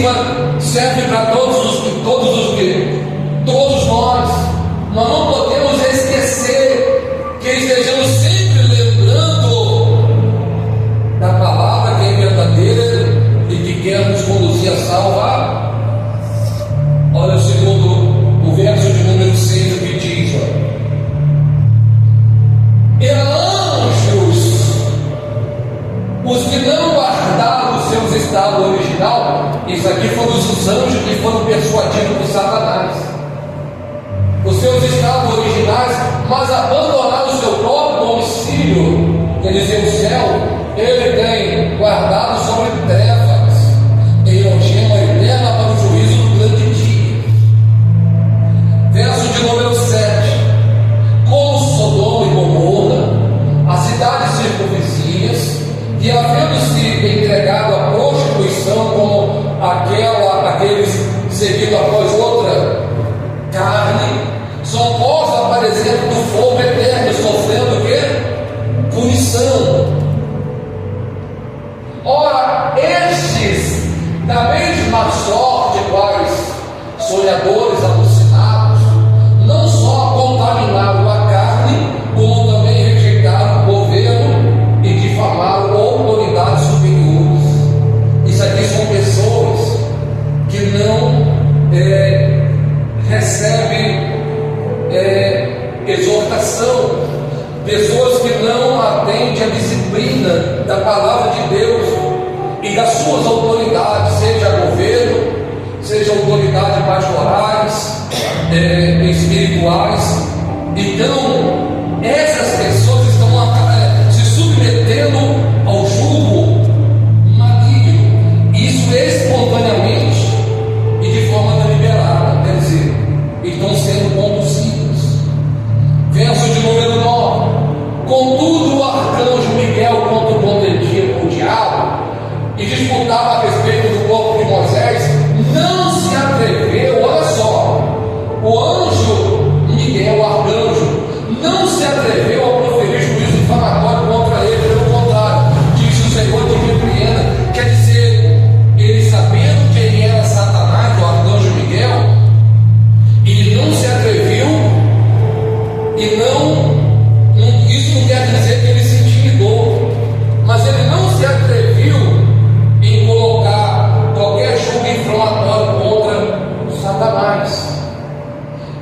cima serve para todos nós. Nós não podemos esquecer que estejamos sempre lembrando da palavra que é verdadeira e que quer nos conduzir a salvar. Olha o verso de número 6 que diz: e anjos, os que não guardaram os seus estados original. Isso aqui foram os anjos que foram persuadidos por Satanás, os seus estados originais, mas abandonaram o seu próprio domicílio, quer dizer, o céu. Ele tem guardado sobre trevas em algema eterna para o juízo do grande dia. Verso de número 7: como Sodoma e Gomorra, as cidades circunvizinhas, que havendo se entregado à prostituição, como aqueles seguindo após outra carne, são pós aparecendo do fogo eterno, sofrendo o quê? Punição. Ora, estes, da mesma sorte, quais sonhadores alucinados, não só contaminaram a carne, como também rejeitaram o governo e difamaram autoridades superiores. Isso aqui são pessoas que não recebem exortação, pessoas que não atendem à disciplina da palavra de Deus e das suas autoridades, seja governo, seja autoridades pastorais, espirituais. Então, essas pessoas estão se submetendo ao jugo maligno, isso espontaneamente e de forma deliberada, quer dizer, estão sendo conduzidos. Verso de número 9: contudo, o arcanjo Miguel, quando contendia com o diabo e disputava a respeito do corpo de Moisés, não se atreveu. Olha só, o anjo Miguel, o arcanjo, não se atreveu a proferir juízo difamatório contra ele. Pelo contrário, disse o Senhor te repreenda. Quer dizer, ele, sabendo quem era Satanás, o arcanjo Miguel, ele não se atreveu. E isso não quer dizer que ele se intimidou, mas ele não se atreveu em colocar qualquer julgo inflamatório contra Satanás.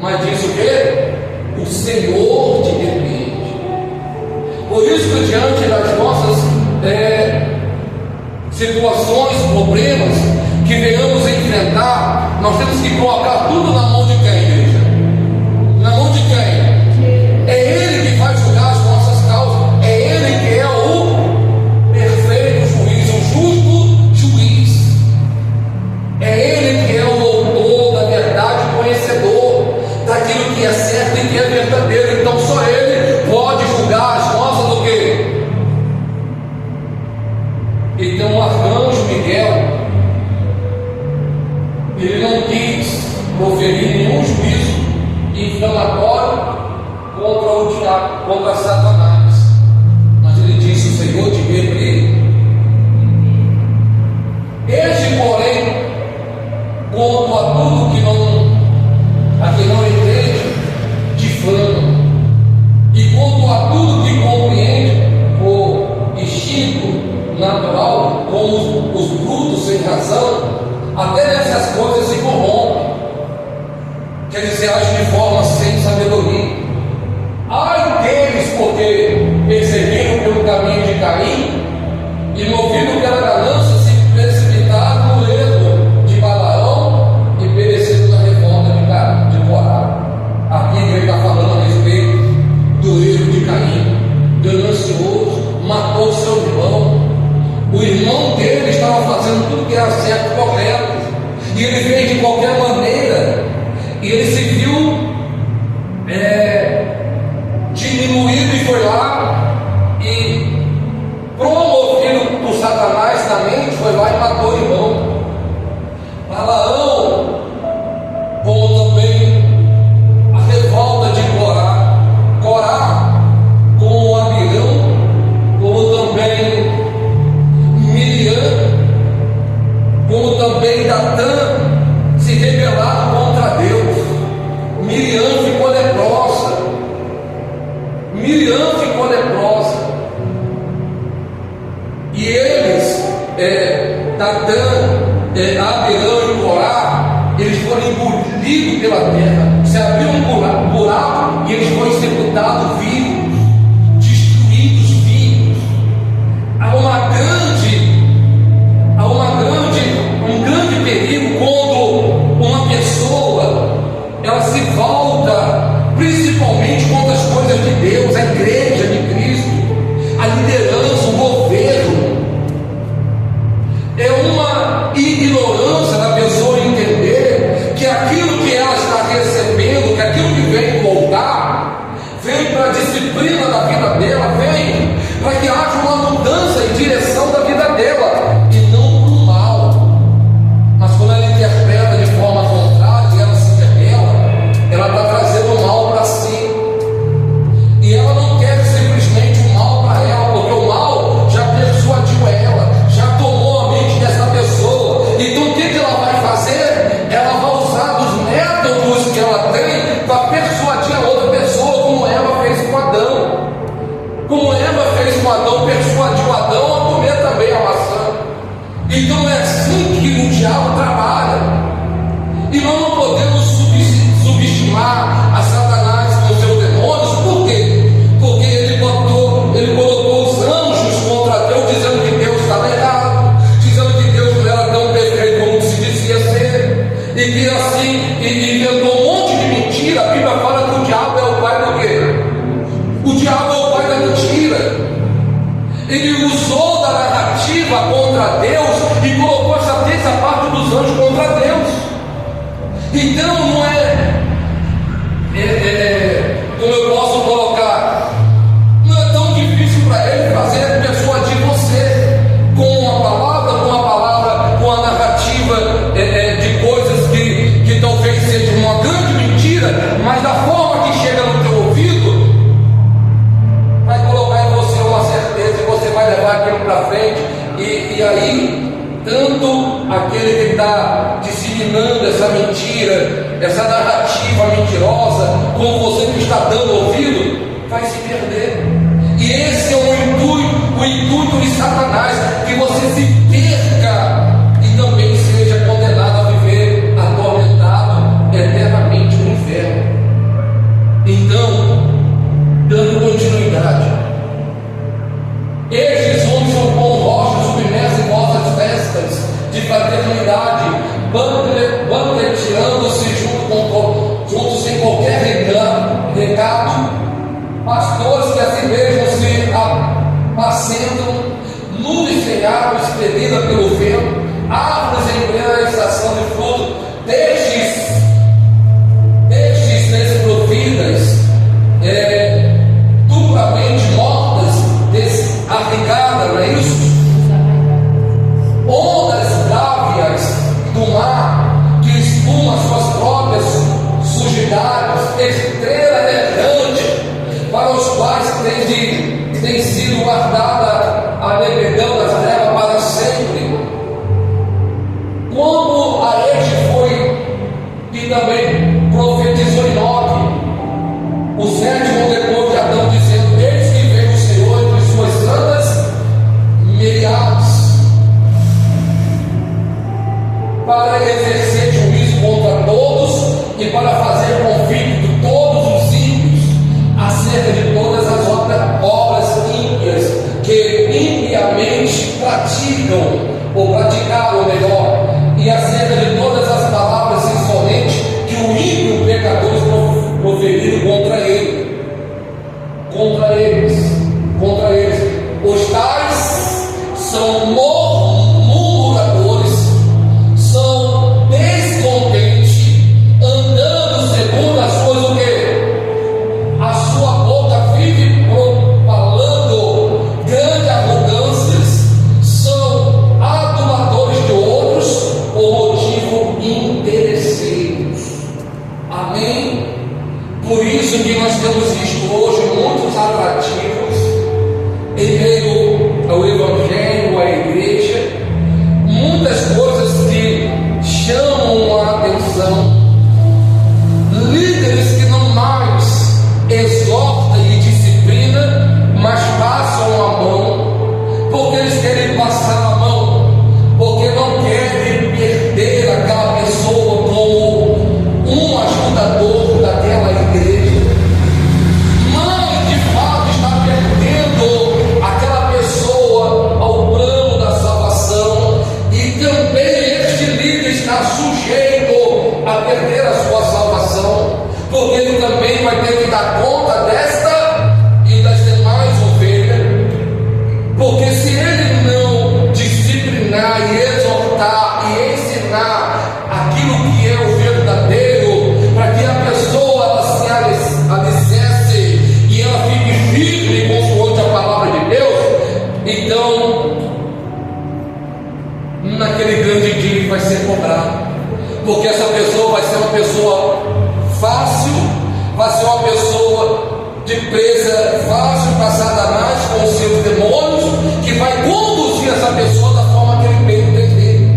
Mas diz o quê? O Senhor te repreende. Por isso que diante das nossas situações, problemas que venhamos enfrentar, nós temos que colocar tudo na mão de quem, igreja? Na mão de quem? É Ele que vai julgar as nossas causas. É Ele que é o perfeito juiz, o justo juiz. É Ele que é o autor da verdade, conhecedor daquilo que é certo e que é verdadeiro. Então só Ele pode julgar as nossas o quê? Então o arcanjo Miguel, ele não quis proferir nenhum juízo inflamatório contra Satanás, mas ele disse: o Senhor te repreende. Este, porém, quanto a tudo que não entende, difama, e quanto a tudo que compreende por instinto natural, como os brutos sem razão, até nessas coisas se corrompe, quer dizer, age de forma sem sabedoria. Ai deles, porque perseguiram pelo caminho de Caim e, movido pela ganância, se precipitaram no erro de Balaão e pereceram na revolta de Corá. Aqui ele está falando a respeito do erro de Caim, ganancioso, matou seu irmão. O irmão dele estava fazendo tudo que era certo e correto, e ele fez de qualquer maneira, e ele se viu diminuído e foi lá e, promovido por Satanás na mente, foi lá e matou o irmão. Balaão, como também a revolta de Corá, como o Abirão, como também Miriam, como também Datã se rebelaram contra Deus. Miriam ficou leprosa. Miriam ficou leprosa. E eles, Datã, Abirão e Corá, eles foram engolidos pela terra. Se abriu um buraco e eles foram executados vivos, destruídos vivos. Há um grande perigo quando uma pessoa ela se volta principalmente contra as coisas de Deus, a igreja de Cristo, a liderança, o governo. É uma ignorância da pessoa entender que aquilo que ela está recebendo, que aquilo que vem voltar, vem para a disciplina da vida dela, vem para que haja uma mudança em direção da vida dela e não para o mal. Mas quando ela interpreta de forma contrária e ela se rebela, ela está trazendo o mal para si. E ela não quer simplesmente o mal para ela, porque o mal já persuadiu ela, já tomou a mente dessa pessoa. Então o que ela vai fazer? Ela vai usar dos métodos que ela tem para persuadir a outra pessoa, como Eva fez com Adão. Como Eva fez com Adão, persuadiu Adão a comer também a maçã. Então é assim que o diabo trabalha. E nós não podemos subestimar a Satanás com seus demônios. Por quê? Porque ele colocou os anjos contra Deus, dizendo que Deus estava errado, dizendo que Deus não era tão perfeito como se dizia ser, e que assim, inventou um monte de mentira. A Bíblia fala que o diabo é o pai do quê? O diabo é o pai da mentira. Ele usou da narrativa contra Deus e colocou essa terça parte dos anjos contra Deus. Então não como eu posso colocar, não é tão difícil para ele fazer persuadir você com a palavra, com a narrativa de coisas que talvez seja uma grande mentira, mas da forma que chega no teu ouvido, vai colocar em você uma certeza e você vai levar aquilo para frente. E aí, tanto aquele que está disseminando essa mentira, essa narrativa mentirosa, como você que está dando ouvido, vai se perder. E esse é o intuito de Satanás, que você se perca e também seja condenado a viver atormentado eternamente no inferno. Então, dando continuidade, estes homens são como rochas submersas em vossas festas de fraternidade, banqueteando-se juntos sem qualquer recado, pastores que a si mesmos se apacentam, nus e sem água expelida pelo vento, árvores em plena estação de fruto, destes desprovidas, duplamente mortas, desarrigadas, não é isso? Ondas brávias do mar, que espuma suas próprias sujidades, estrela errante, para os quais tem sido guardada a levedão das trevas para sempre. Como a este foi, e também profetizou Enoque, o sétimo depois de Adão, dizendo: eis que veio o Senhor entre suas santas miriades, para exercer juízo contra todos e para fazer convicto todos os ímpios acerca de todas as obras ímpias que impiamente praticam, ou praticaram melhor, e acerca de todas as palavras insolentes que o ímpio pecador proferiram contra eles. Os tais são murmuradores, são descontentes, andando segundo as coisas o quê? A sua boca vive propalando grandes arrogâncias, são aduladores de outros por motivo interesseiros. Amém? Por isso que nós temos visto hoje muitos atrativos em meio ao Evangelho, à igreja, muitas coisas que porque ele também vai ter que dar conta desta e das demais ovelhas. Porque se ele não disciplinar e exortar e ensinar aquilo que é o verdadeiro, para que a pessoa ela se alicerce e ela fique firme consoante a palavra de Deus, então naquele grande dia ele vai ser cobrado, porque essa pessoa vai ser uma pessoa fácil, vai ser uma pessoa de presa fácil para Satanás com os seus demônios, que vai conduzir essa pessoa da forma que ele bem entender.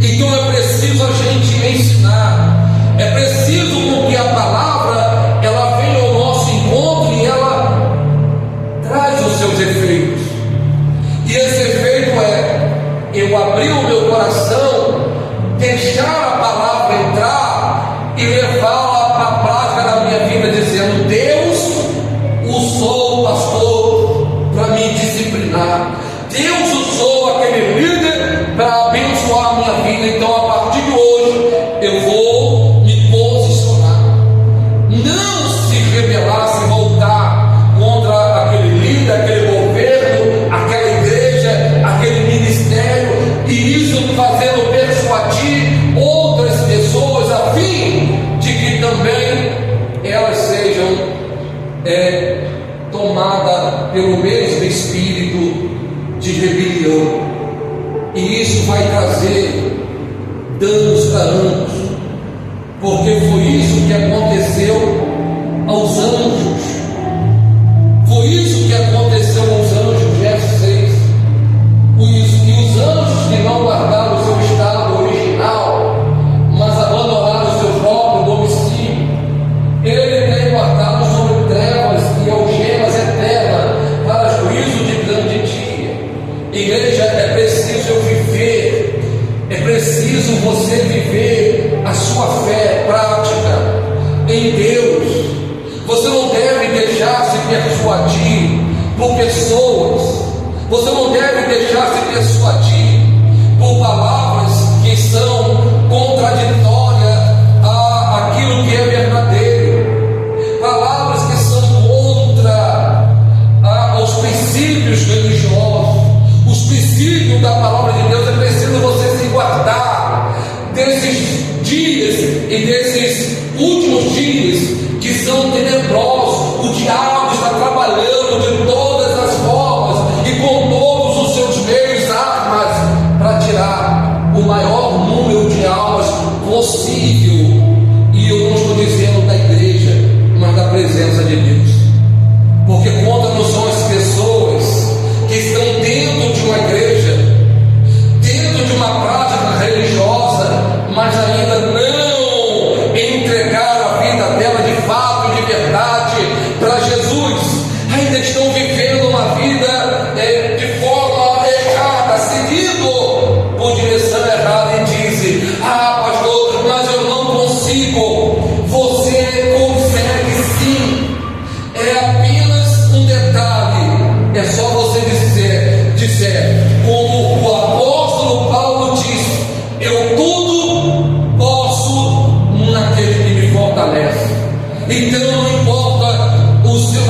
Então é preciso a gente ensinar, é preciso que a palavra ela venha ao nosso encontro e ela traz os seus efeitos. E esse efeito é eu abrir o meu coração, deixar a palavra entrar e levá-la para a prática da minha vida, dizendo: Deus usou o pastor para me disciplinar, Deus usou aquele líder para abençoar a minha vida. Então a partir de hoje eu vou me posicionar, não se rebelar, se voltar contra aquele líder, aquele governo, aquela igreja, aquele ministério, e isso fazendo persuadir outras pessoas a fim de que também elas sejam tomadas pelo mesmo espírito de rebelião, e isso vai trazer danos para ambos, porque foi isso que aconteceu aos anjos, foi isso que aconteceu aos anjos, verso 6. E os anjos que não guardaram o seu estado original, mas abandonaram o seu próprio domicílio, ele tem guardado sobre trevas e algemas eternas para juízo de grande dia. Igreja, é preciso eu viver, é preciso você viver a sua fé prática em Deus. Você não deve deixar se persuadir por pessoas, você não deve deixar se persuadir por palavras que são contraditórias àquilo que é verdadeiro, palavras que são contra aos princípios religiosos, os princípios da palavra de Deus. É preciso você se guardar desses dias e desses últimos dias que são tenebrosos. O diabo está trabalhando de todas as formas e com todos os seus meios, armas, para tirar o maior número de almas possível. E eu não estou dizendo da igreja, mas da presença de Deus, porque conta não são as pessoas que estão dentro de uma igreja, dentro de uma prática religiosa, mas ainda não entregaram a vida dela de fato, de verdade, para Jesus. Ainda estão vivendo uma vida de forma errada, seguindo por direção errada, e dizem: ah, pastor, mas eu não consigo. Você consegue sim, é apenas um detalhe, é só você dizer como o apóstolo Paulo disse: eu tudo posso naquele que me fortalece. Então não importa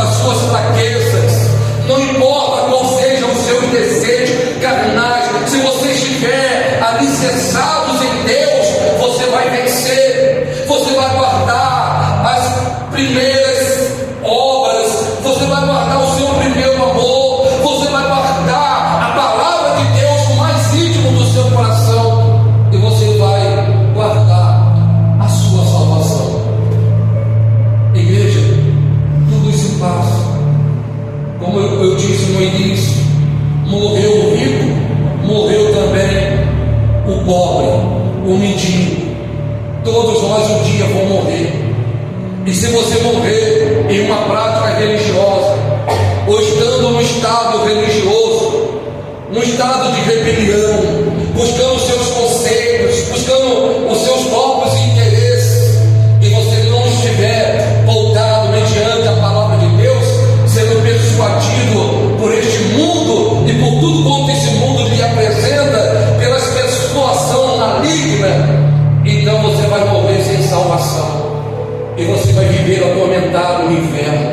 as suas fraquezas, não importa qual sejam os seus desejos carnais, se você estiver alicerçados em Deus, você vai vencer, você vai guardar as primeiras obras, você vai guardar o seu primeiro amor, você vai guardar a palavra de Deus no mais íntimo do seu coração, e você vai guardar a sua salvação. Igreja, tudo isso passa. Como eu disse no início, morreu o rico, morreu também o pobre, o mendigo. Todos nós um dia vamos morrer. E se você morrer em uma prática religiosa, ou estando num estado religioso, num estado de rebelião, buscando seus conceitos, buscando os seus próprios interesses, e você não estiver voltado mediante a palavra de Deus, sendo persuadido por este mundo e por tudo quanto esse mundo lhe apresenta, pela persuasão maligna, então você vai morrer sem salvação. e você vai viver atormentado no inferno.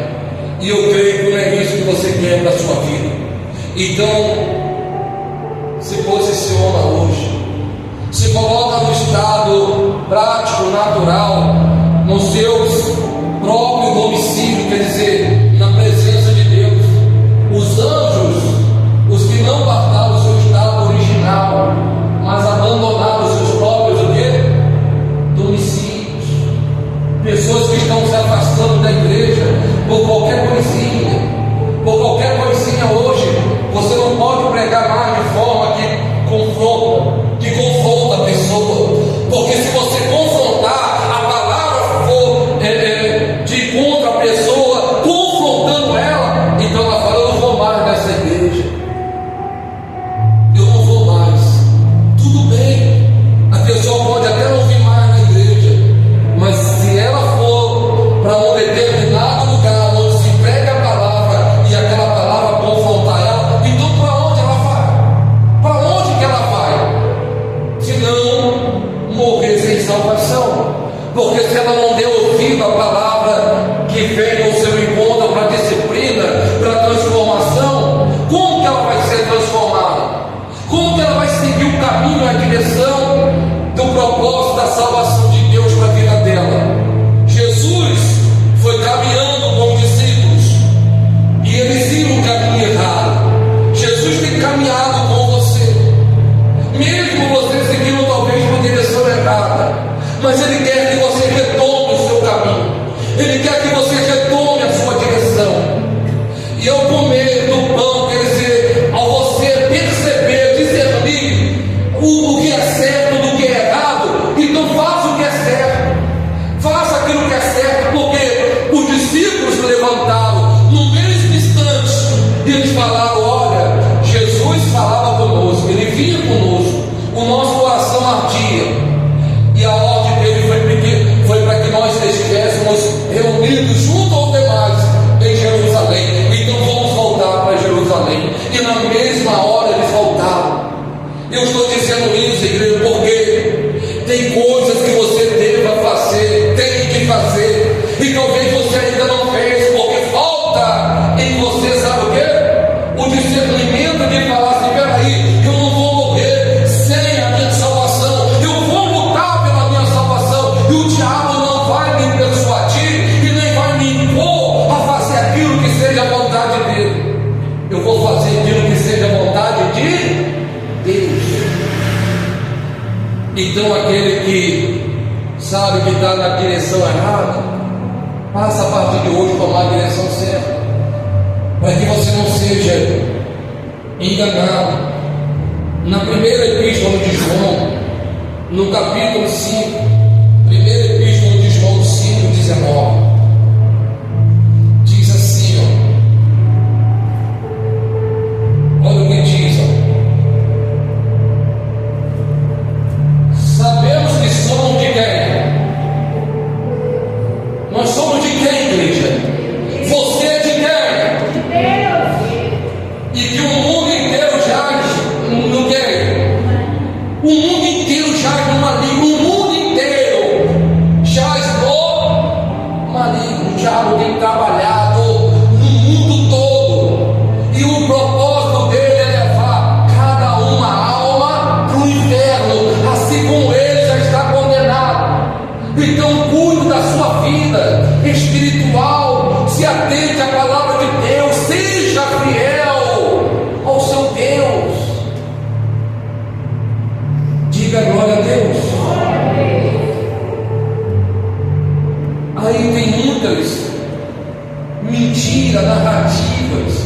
E eu creio que não é isso que você quer para a sua vida. Então, se posiciona hoje, se coloca no estado prático, natural, nos seus próprios domicílios, quer dizer, na presença de Deus. Os anjos, os que não guardaram o seu estado original, mas abandonaram os seus próprios domicílios, pessoas que estão se afastando da igreja por qualquer coisinha hoje, você não pode pregar mais de forma que confronta a pessoa, porque se você confrontar, a palavra for de contra a pessoa, confrontando ela, então ela fala: eu não vou mais nessa igreja, eu não vou mais. Tudo bem, a pessoa pode até não vir mais na igreja, mas se ela for para um determinado lugar onde se prega a palavra e aquela palavra confrontar ela, então para onde ela vai? Para onde que ela vai? Se não morrer sem salvação, porque se ela não deu ouvido à palavra que veio ao seu encontro para disciplina, para transformação, como que ela vai ser transformada? Como que ela vai seguir o caminho, a direção do propósito da salvação de Deus para a vida dela? Jesus foi caminhando com os discípulos e eles iam no caminho errado. Jesus tem caminhado com você, mesmo você seguindo talvez uma direção errada, mas Ele quer que você retome o seu caminho, Ele quer que você retome a sua direção. E ao comer do pão, quer dizer, ao você perceber, discernir o que é certo do que é errado, então faça o que é certo, faça aquilo que é certo, porque os discípulos se levantaram no mesmo instante e eles falaram: olha, Jesus falava conosco, Ele vinha conosco, o nosso coração ardia, e a ordem dele foi para que nós estivéssemos reunidos junto aos demais em Jerusalém. Então vamos voltar para Jerusalém. E na mesma hora eles voltaram. Eu estou dizendo isso, igreja, porque tem coisas que você deva fazer, tem que fazer, e talvez você ainda não fez, porque falta em você, sabe o quê? O discernimento de falar assim: peraí, eu não vou morrer sem a minha salvação, eu vou lutar pela minha salvação, e o diabo não vai me persuadir e nem vai me impor a fazer aquilo que seja a vontade dele. Eu vou fazer aquilo que seja a vontade de Deus. Então aquele que sabe que está na direção errada, passa a partir de hoje tomar a direção certa, para que você não seja enganado. Na primeira epístola de João, no capítulo 5, primeira epístola de João 5:19, diz assim, olha o que diz, sabemos que somos de quem? Nós somos de quem, igreja? Você é de quem? De Deus. E que o mundo inteiro jaz no quê? O mundo inteiro jaz no maligno. O mundo inteiro jaz no maligno. O diabo tem trabalhado no mundo todo, e o propósito dele é levar cada uma alma para o inferno, assim como ele já está condenado. Então cuide da sua vida espiritual, se atente à palavra de Deus, seja fiel ao seu Deus. Diga glória a Deus. Aí tem muitas mentiras, narrativas,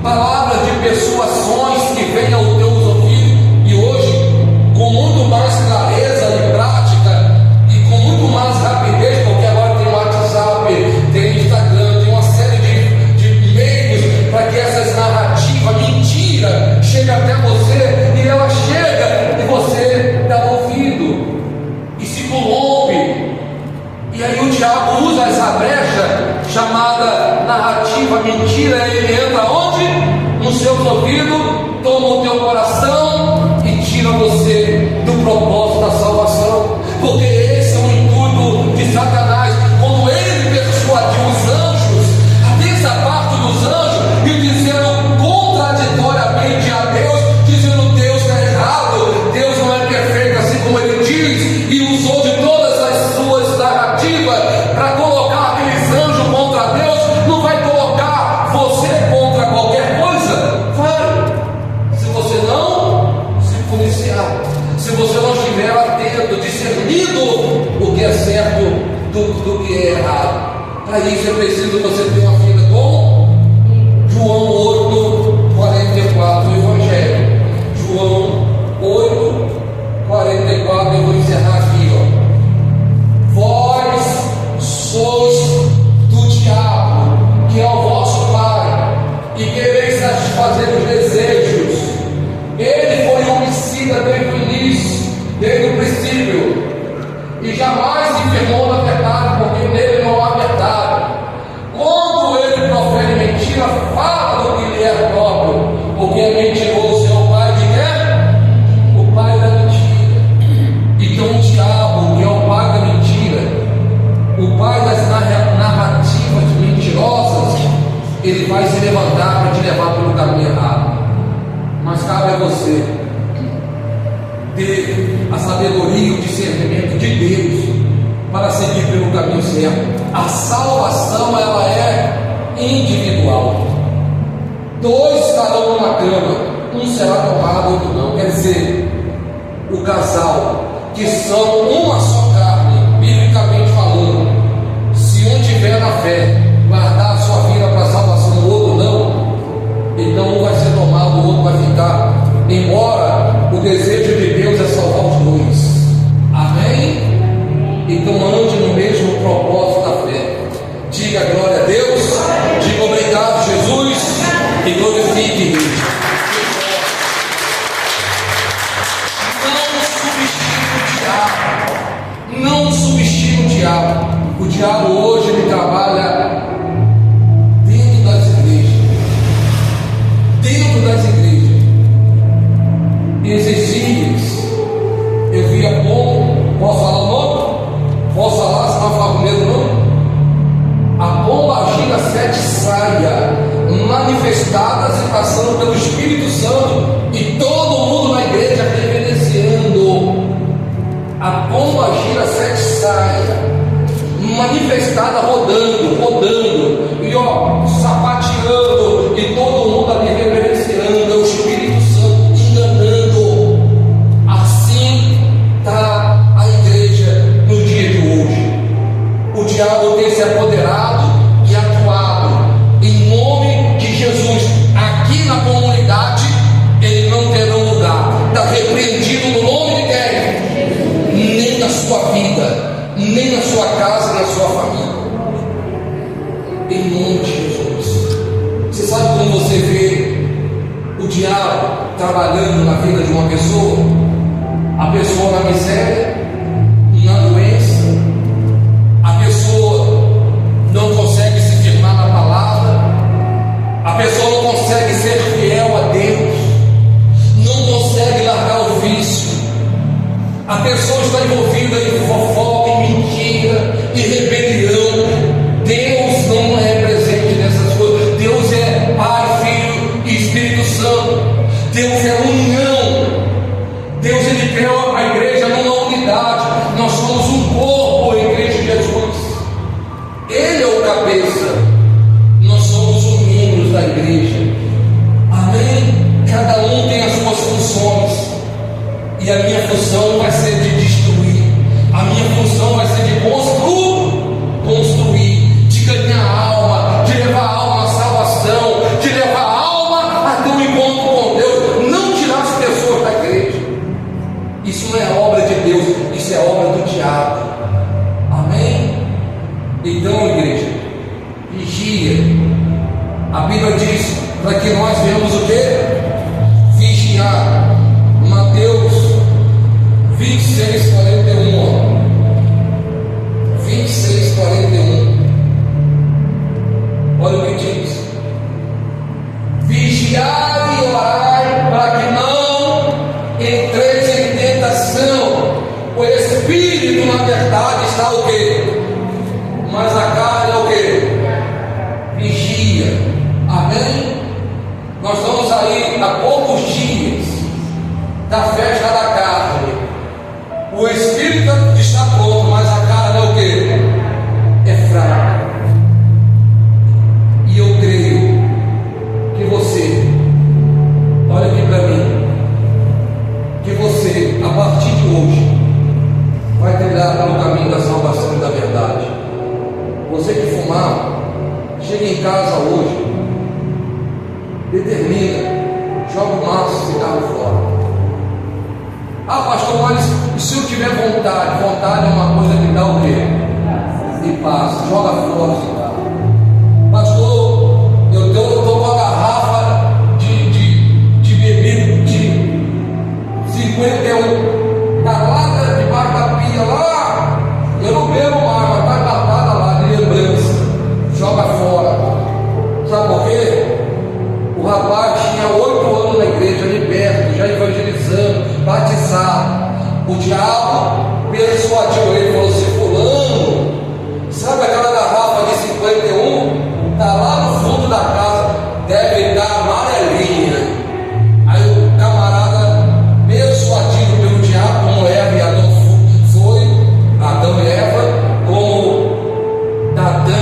palavras de persuasões que vêm aos teus ouvidos, e hoje, com muito mais clareza e prática, e com muito mais rapidez, porque agora tem WhatsApp, tem Instagram, tem uma série de meios para que essas narrativas, mentira, chegue até você, e ela chega e você dá ouvido e se corrompe. E aí o diabo usa essa brecha chamada narrativa, mentira, ele entra onde? Nos seus ouvidos, toma o teu coração e tira você do propósito da salvação, porque esse é o intuito de Satanás. Quando ele certo do que é errado. Para isso é preciso você ter uma vida com João 8:44, o Evangelho. João 8:44, eu vou encerrar aqui, ó. Vós sois do diabo, que é o vosso pai, e quereis satisfazer os desejos. Ele foi homicida desde o início, desde o princípio, e jamais se firmou na verdade, porque nele não há verdade. Quando ele profere mentira, fala do que lhe é próprio, porque é mentiroso, é o pai de quem? O pai da mentira. Então o diabo, que é o pai da mentira, o pai das narrativas mentirosas, ele vai se levantar para te levar pelo caminho errado. Mas cabe a você ter a sabedoria e o discernimento de Deus para seguir pelo caminho certo. A salvação, ela é individual. Dois estarão numa cama, um será tomado, outro não. Quer dizer, o casal, que são uma só carne, biblicamente falando, se um tiver na fé, guardar a sua vida para a salvação, o outro não, então um vai ser tomado, o outro vai ficar. Embora o desejo de Deus é salvar os dois. Amém? Então ande no mesmo propósito da fé. Diga glória a Deus, diga obrigado, Jesus, e glorifique-me. Não subestime o diabo. O diabo hoje ele trabalha dentro das igrejas. Dentro das igrejas. E esses dias eu vi a pomba. Posso falar o nome? Posso falar, se não falar primeiro o nome? A pomba gira 7 saia, manifestadas e passando pelo Espírito Santo, e todo mundo na igreja reverenciando. A pomba gira 7 saia, manifestada, rodando, e ó, sapateando, e todo mundo ali reverenciando, é o Espírito Santo enganando. Assim está a igreja no dia de hoje. O diabo tem se apoderado e atuado em nome de Jesus. Aqui na comunidade ele não terá lugar. Está repreendido no nome de quem? Nem na sua vida, nem na sua casa, na sua família. Em nome de Jesus. Você sabe quando você vê o diabo trabalhando na vida de uma pessoa? A pessoa na miséria, na doença, a pessoa não consegue se firmar na palavra, a pessoa não consegue ser fiel a Deus, não consegue largar o vício, a pessoa está envolvida em fofoca, em mentira, em rebelião. Deus não é presente nessas coisas. Deus é Pai, Filho e Espírito Santo. Deus é união. Deus ele criou a igreja numa unidade. Nós somos um corpo em Cristo Jesus. Ele é o cabeça. Nós somos os membros da igreja. Amém? Cada um tem as suas funções. E a minha função vai ser de destruir. A minha função vai ser de construir, de ganhar a alma, de levar a alma à salvação, de levar a alma a ter um encontro com Deus. Não tirar as pessoas da igreja. Isso não é obra de Deus, isso é obra do diabo. Amém? Então, igreja, vigia. A Bíblia diz para que nós venhamos o quê? Vigiar. Mateus 26:41. 26:41. Olha o que diz: vigiai e orai para que não entreis em tentação. O espírito na verdade está o quê? Mas a carne é o quê? Vigia. Amém? Nós estamos aí há poucos dias da festa da carne. O espírito está pronto, mas a carne é o que? É fraca. E eu creio que você, olha aqui para mim, que você, a partir de hoje, vai trilhar andar pelo caminho da salvação e da verdade. Você que fumar, chega em casa hoje, determina, joga o maço de cigarro fora. Ah, pastor, mas e se eu tiver vontade? Vontade é uma coisa que dá o quê? E passa, joga fora o cigarro. Pastor, eu estou com a garrafa de bebida de 51, está lá debaixo da pia, lá. Eu não bebo mais, mas está guardada lá de lembrança. Joga fora. Sabe por quê? O rapaz tinha 8 anos na igreja, ali perto, já evangelizando, batizado. O diabo persuadiu ele, falou assim: fulano, sabe aquela garrafa de 51? Está lá no fundo da casa, deve estar amarelinha. Aí o camarada, persuadido pelo diabo, como Eva e Adão foi, Adão e Eva, como Datã,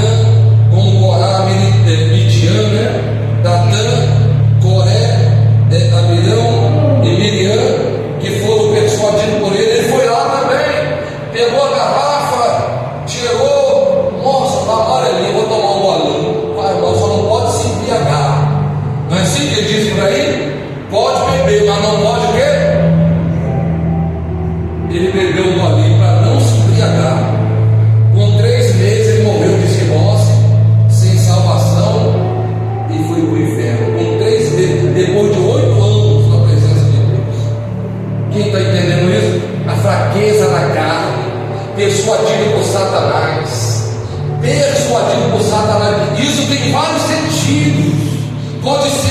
como Corá, Midian, né? Datã, Coré, Abirão e Miriam, que foram persuadidos por ele foi lá também, pegou a garrafa, tirou, nossa, está amarelinha, vou tomar um golinho. Pai, irmão, só não pode se embriagar. Não é assim que ele diz por aí? Pode beber, mas não pode o quê? Ele bebeu um golinho para não se embriagar. Com 3 meses ele morreu de cirrose, sem salvação, e foi para o inferno. Com 3 meses, depois de 8 anos na presença de Deus. Quem está entendendo isso? A fraqueza da carne, persuadido por Satanás. Persuadido por Satanás. Isso tem vários sentidos. Pode ser